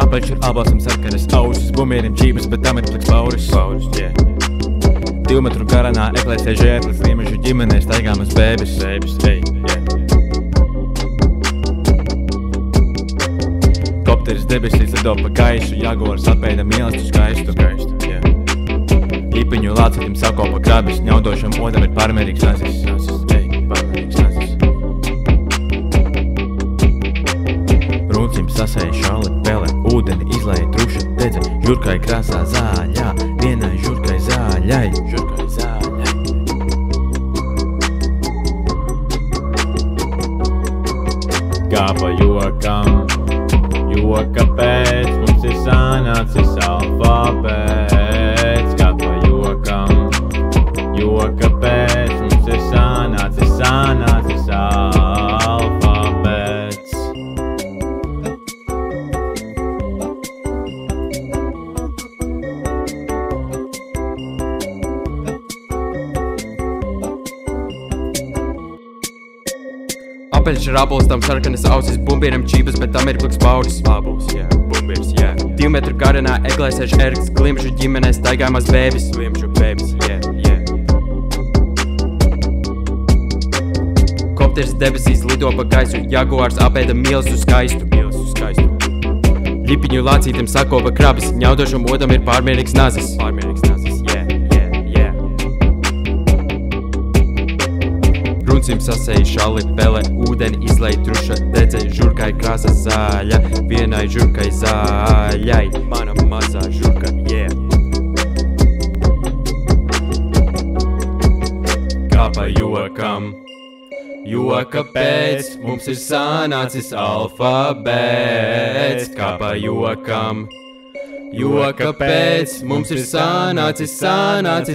Apaļš ir abāsam sarkanas ausis, bumieriem čības, bet tam ir pliks pauris. 2 metru garanā eklēsē žērklis, liemežu ģimenē staigāmas bēbis. Kopteris debeslīs lido pa gaisu, Jaguars atpēda mīlestību skaistu. Īpiņu lācekļiem sakopa krabis, ņaudošam odam ir pārmērīgs nazis. Runcim sasēja šali pele, ūdeni izlēja truša dedze, žurkai krāsā zāļā, vienai žurkai zāļai. Kā pa jokam, joka pēc, mums ir sanācis alfabēts. Kā pa jokam, joka pēc, mums ir sanācis alfabēts. Apaļš ir ābols, tam sarkanas ausis, bumbieram čības, bet tam ir pliks pauris. Bumbiers, 2 metru garanā eglēsēš ergs, glimžu ģimenē staigājumās bēbis. Kopteris debesīs lido pa gaisu, Jaguars apēda mīlestību skaistu. Ļipiņu lācītiem sakopa krabis, ņaudošam odam ir pārmērīgs nazis. Runcim sasēja šali pele, ūdeni izlēja truša dedze, žurkai krāsa zāļa, vienai žurkai zāļai. Mana mazā žurka, Kā pa jokam, joka pēc, mums ir sanācis alfabēts. Kā pa jokam, joka pēc, mums ir sanācis alfabēts.